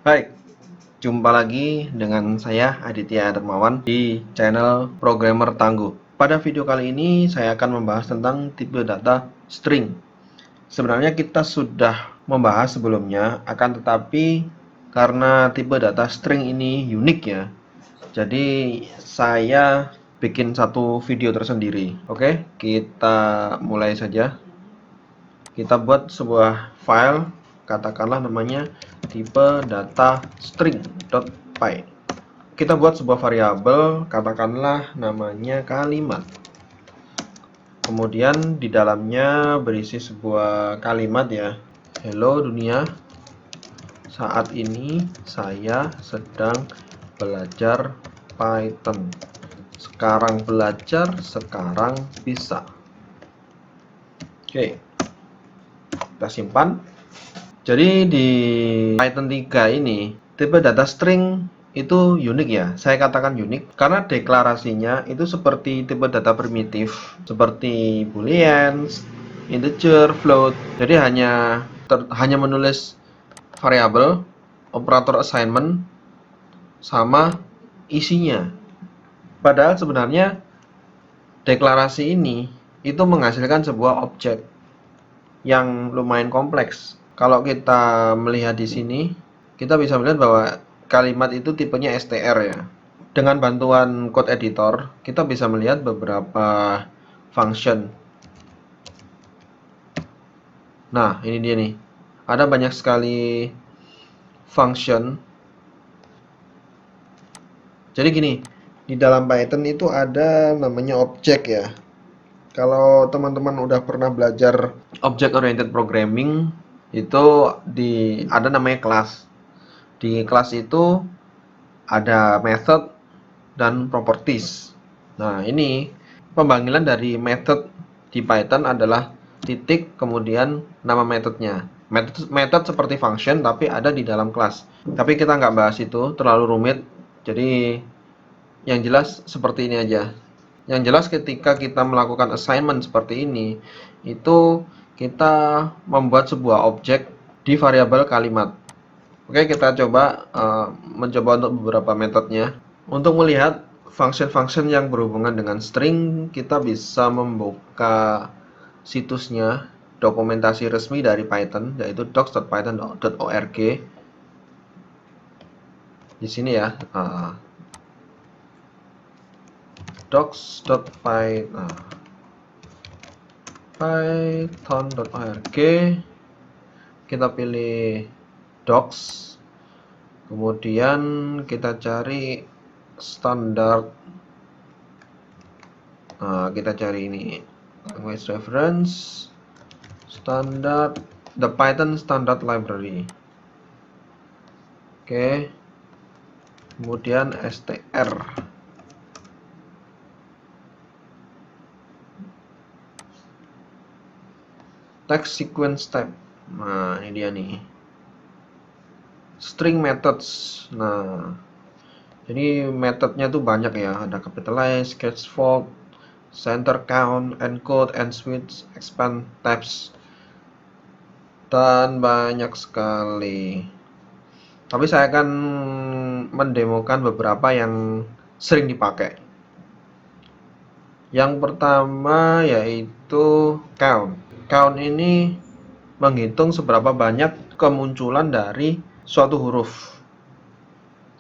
Baik, jumpa lagi dengan saya Aditya Darmawan di channel Programmer Tangguh. Pada video kali ini saya akan membahas tentang tipe data string. Sebenarnya kita sudah membahas sebelumnya, akan tetapi karena tipe data string ini unik ya, jadi saya bikin satu video tersendiri. Oke, kita mulai saja. Kita buat sebuah file, katakanlah namanya tipe data string.py. Kita buat sebuah variabel, katakanlah namanya kalimat. Kemudian di dalamnya berisi sebuah kalimat ya. Hello dunia, saat ini saya sedang belajar Python. Sekarang belajar, sekarang bisa. Oke, kita simpan. Jadi di Python 3 ini tipe data string itu unik ya. Saya katakan unik karena deklarasinya itu seperti tipe data primitif, seperti boolean, integer, float. Jadi hanya menulis variabel, operator assignment sama isinya. Padahal sebenarnya deklarasi ini itu menghasilkan sebuah objek yang lumayan kompleks. Kalau kita melihat di sini, kita bisa melihat bahwa kalimat itu tipenya str ya. Dengan bantuan code editor, kita bisa melihat beberapa function. Nah, ini dia nih. Ada banyak sekali function. Jadi gini, di dalam Python itu ada namanya objek ya. Kalau teman-teman udah pernah belajar object oriented programming, itu ada namanya kelas. Di kelas itu ada method dan properties. Nah, ini pemanggilan dari method di Python adalah titik kemudian nama metodenya. Method seperti function tapi ada di dalam kelas. Tapi kita nggak bahas itu, terlalu rumit. Jadi yang jelas seperti ini aja. Yang jelas ketika kita melakukan assignment seperti ini, itu kita membuat sebuah objek di variabel kalimat. Oke, kita coba mencoba untuk beberapa metodenya. Untuk melihat function-function yang berhubungan dengan string, kita bisa membuka situsnya, dokumentasi resmi dari Python, yaitu docs.python.org. Di sini ya, docs.python.org. Kita pilih docs, kemudian kita cari standar. Kita cari ini language reference standard, the Python standard library. Oke, kemudian str. Text sequence type. Nah, ini dia nih. String methods. Nah, jadi metodenya tuh banyak ya. Ada capitalize, catchfold, center count, encode, and switch, expand tabs, dan banyak sekali. Tapi saya akan mendemokan beberapa yang sering dipakai. Yang pertama yaitu count. Count ini menghitung seberapa banyak kemunculan dari suatu huruf.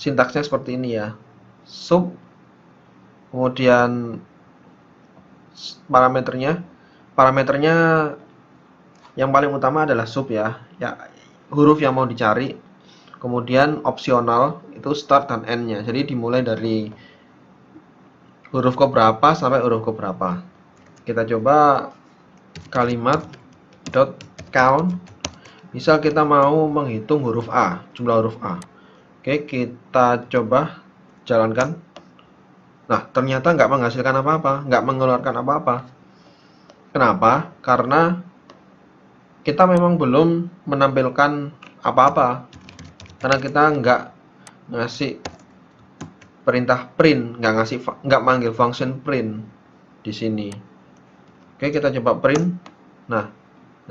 Sintaksnya seperti ini ya. Sub, kemudian parameternya yang paling utama adalah sub ya, huruf yang mau dicari. Kemudian opsional itu start dan end-nya. Jadi dimulai dari huruf keberapa sampai huruf keberapa. Kita coba kalimat .count. Misal kita mau menghitung huruf A, jumlah huruf A. Oke, kita coba jalankan. Nah, ternyata nggak menghasilkan apa-apa, nggak mengeluarkan apa-apa. Kenapa? Karena kita memang belum menampilkan apa-apa. Karena kita nggak ngasih perintah print, nggak manggil function print di sini. Oke, kita coba print. Nah,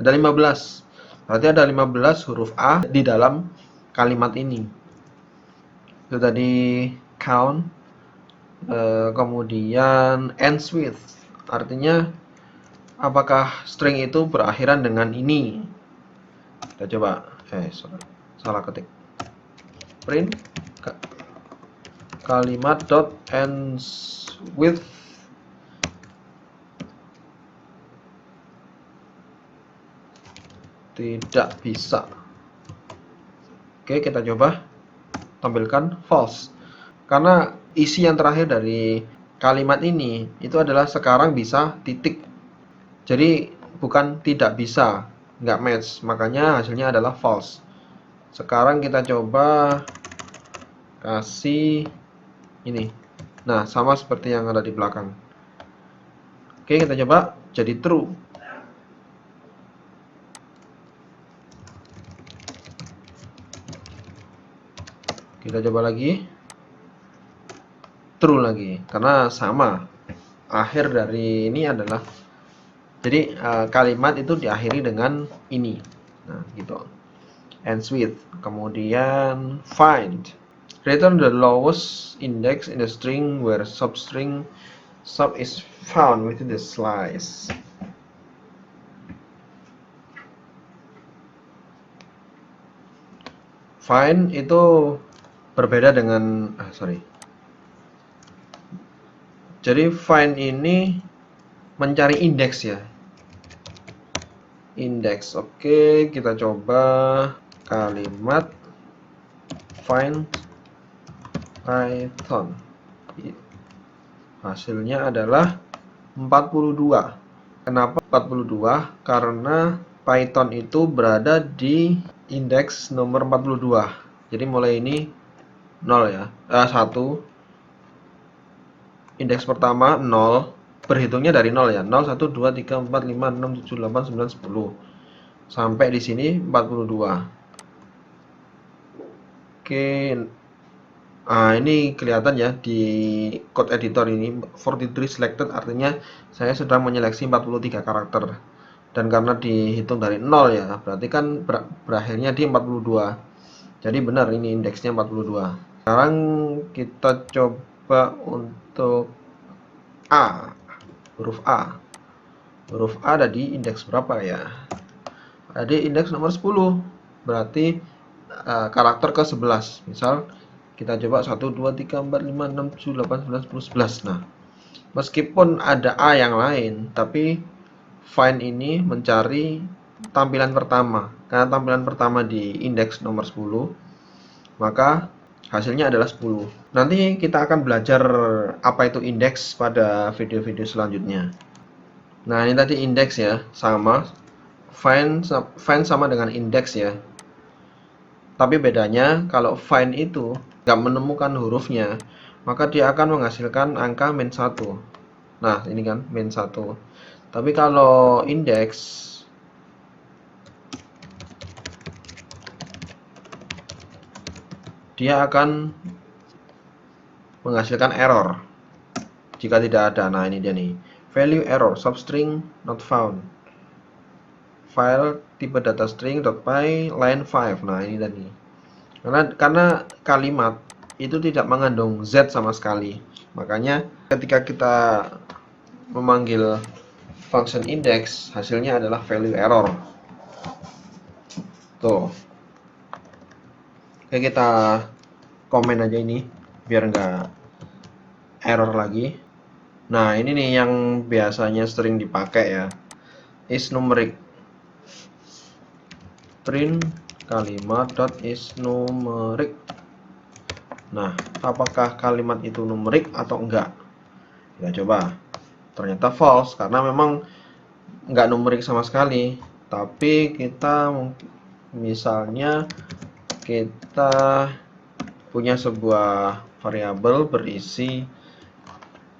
ada 15. Berarti ada 15 huruf A di dalam kalimat ini. Itu tadi count, kemudian ends with, artinya apakah string itu berakhiran dengan ini. Kita coba, salah ketik. Print kalimat dot ends with tidak bisa. Oke, kita coba tampilkan false. Karena isi yang terakhir dari kalimat ini itu adalah sekarang bisa titik. Jadi bukan tidak bisa, nggak match. Makanya hasilnya adalah false. Sekarang kita coba kasih ini. Nah, sama seperti yang ada di belakang. Oke, kita coba jadi true. Kita coba lagi. True lagi, karena sama. Akhir dari ini adalah, jadi kalimat itu diakhiri dengan ini. Nah, gitu. Ends with. Kemudian find. Return the lowest index in the string where substring sub is found within the slice. Find itu berbeda dengan jadi find ini mencari indeks ya. Indeks. Oke, kita coba kalimat find Python. Hasilnya adalah 42. Kenapa 42? Karena Python itu berada di indeks nomor 42. Jadi mulai ini 0 ya. 1. Indeks pertama 0, berhitungnya dari 0 ya. 0 1 2 3 4 5 6 7 8 9 10. Sampai di sini 42. Oke. Ini kelihatan ya di code editor ini 43 selected, artinya saya sudah menyeleksi 43 karakter. Dan karena dihitung dari 0 ya, berarti kan berakhirnya di 42. Jadi benar ini indeksnya 42. Sekarang kita coba untuk A. Huruf A. Huruf A ada di indeks berapa ya? Ada di indeks nomor 10. Berarti karakter ke 11. Misal kita coba 1, 2, 3, 4, 5, 6, 7, 8, 9, 10, 11. Nah, meskipun ada A yang lain, tapi find ini mencari tampilan pertama. Karena tampilan pertama di indeks nomor 10, maka hasilnya adalah 10. Nanti kita akan belajar apa itu indeks pada video-video selanjutnya. Nah, ini tadi indeks ya, sama. Find sama dengan indeks ya. Tapi bedanya kalau find itu nggak menemukan hurufnya, maka dia akan menghasilkan angka min 1. Nah, ini kan min 1. Tapi kalau indeks dia akan menghasilkan error jika tidak ada. Nah, ini dia nih. Value error, substring not found. File tipe data string.py line 5. Nah, ini tadi. Karena kalimat itu tidak mengandung Z sama sekali. Makanya ketika kita memanggil function index, hasilnya adalah value error. Tuh. Oke, kita komen aja ini biar nggak error lagi. Nah, ini nih yang biasanya sering dipakai ya. Is numeric. Print kalimat is numeric. Nah, apakah kalimat itu numerik atau enggak? Kita coba. Ternyata false karena memang enggak numerik sama sekali. Tapi kita misalnya kita punya sebuah variabel berisi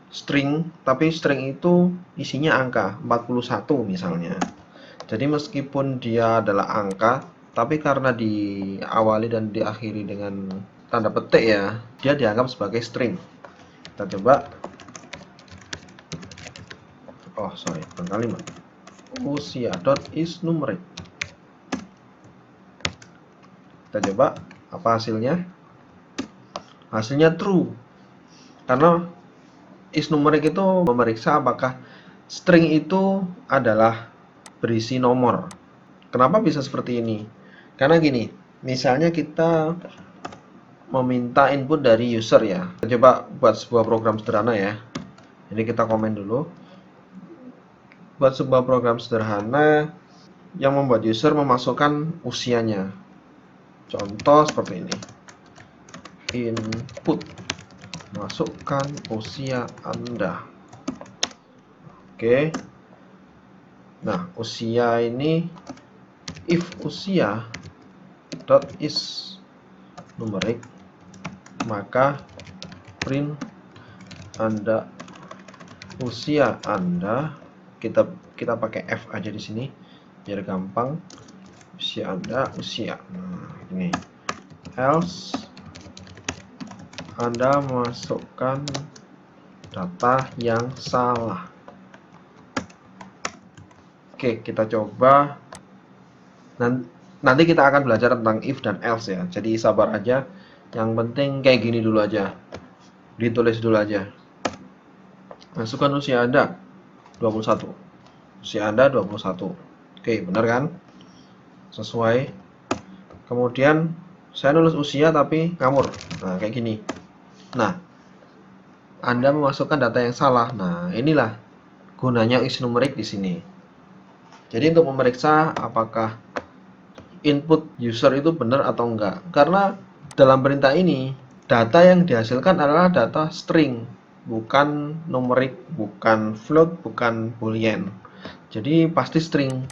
string, tapi string itu isinya angka 41 misalnya. Jadi meskipun dia adalah angka, tapi karena diawali dan diakhiri dengan tanda petik ya, dia dianggap sebagai string. Kita coba. Bukan kalimat. Usia is numeric. Kita coba apa hasilnya. hasilnya true. Karena isNumeric itu memeriksa apakah string itu adalah berisi nomor. Kenapa bisa seperti ini? Karena gini, misalnya kita meminta input dari user ya. Kita coba buat sebuah program sederhana ya. Ini kita komen dulu. Buat sebuah program sederhana yang membuat user memasukkan usianya. Contoh seperti ini. Input, masukkan usia Anda. Oke. Nah, usia ini if usia dot is numeric, maka print Anda usia Anda, kita pakai F aja di sini biar gampang. Usia Anda usia. Nah, ini. Else Anda masukkan data yang salah. Oke, kita coba. Nanti kita akan belajar tentang if dan else ya. Jadi sabar aja. Yang penting kayak gini dulu aja. Ditulis dulu aja. Masukkan usia Anda 21. Usia Anda 21. Oke, benar kan? Sesuai. Kemudian saya nulis usia tapi ngawur. Nah, kayak gini. Nah, Anda memasukkan data yang salah. Nah, inilah gunanya isNumeric di sini. Jadi untuk memeriksa apakah input user itu benar atau enggak. Karena dalam perintah ini, data yang dihasilkan adalah data string, bukan numerik, bukan float, bukan boolean. Jadi pasti string.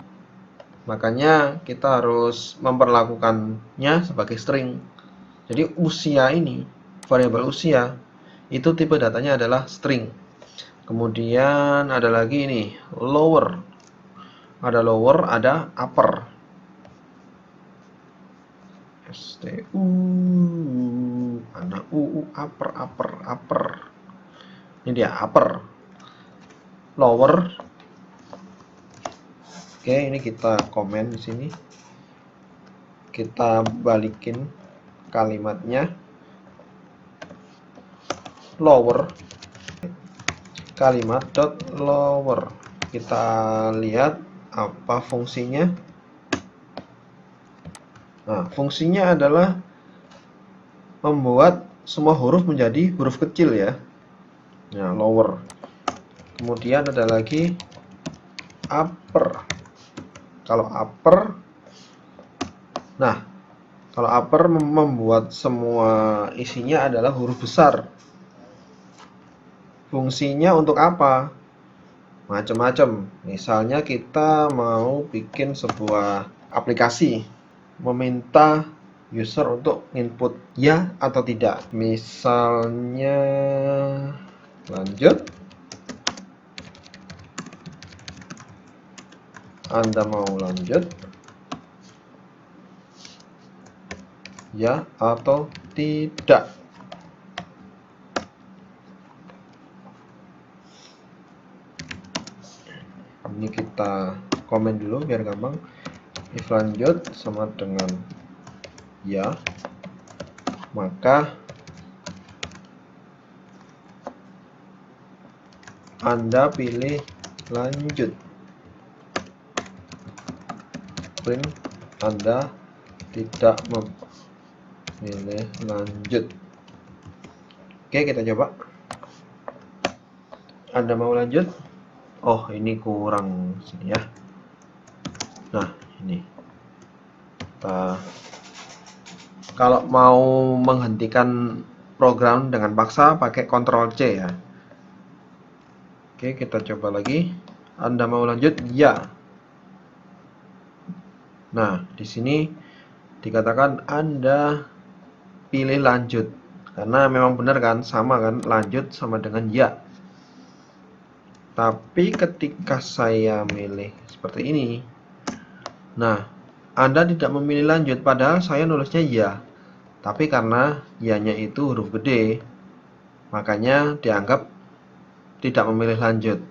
Makanya kita harus memperlakukannya sebagai string. Jadi usia ini, variabel usia, itu tipe datanya adalah string. Kemudian ada lagi ini, lower. Ada lower, ada upper. STU, ada UU, upper. Ini dia upper, lower. Oke, ini kita komen di sini. Kita balikin kalimatnya. Lower, kalimat dot lower. Kita lihat apa fungsinya. Nah, fungsinya adalah membuat semua huruf menjadi huruf kecil ya. Nah, lower. Kemudian ada lagi upper. Kalau upper, nah, kalau upper membuat semua isinya adalah huruf besar. Fungsinya untuk apa? Macam-macam. Misalnya kita mau bikin sebuah aplikasi, meminta user untuk input ya atau tidak. Misalnya lanjut. Anda mau lanjut ya atau tidak. Ini kita komen dulu biar gampang. If lanjut sama dengan ya, maka Anda pilih lanjut. Print Anda tidak memilih lanjut. Oke, kita coba. Anda mau lanjut? Oh, ini kurang sini ya. Nah, ini. Kalau mau menghentikan program dengan paksa pakai Ctrl C ya. Oke, kita coba lagi. Anda mau lanjut? Ya. Nah, di sini dikatakan Anda pilih lanjut. Karena memang benar kan, sama kan, lanjut sama dengan ya. Tapi ketika saya milih seperti ini, nah, Anda tidak memilih lanjut, padahal saya nulisnya ya. Tapi karena ya-nya itu huruf gede, makanya dianggap tidak memilih lanjut.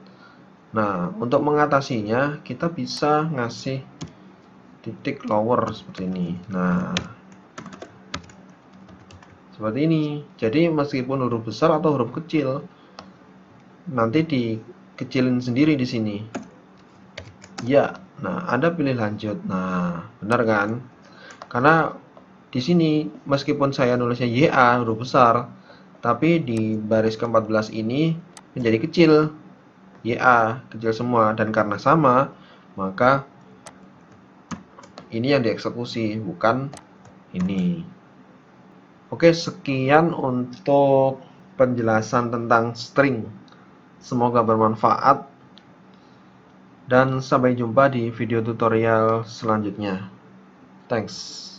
Nah, untuk mengatasinya, kita bisa ngasih titik lower seperti ini. Nah, Seperti ini. Jadi meskipun huruf besar atau huruf kecil, nanti dikecilin sendiri di sini. Ya. Nah, Anda pilih lanjut. Nah, benar kan? Karena di sini meskipun saya nulisnya YA huruf besar, tapi di baris ke-14 ini menjadi kecil. YA kecil semua, dan karena sama, maka ini yang dieksekusi, bukan ini. Oke, sekian untuk penjelasan tentang string. Semoga bermanfaat dan sampai jumpa di video tutorial selanjutnya. Thanks.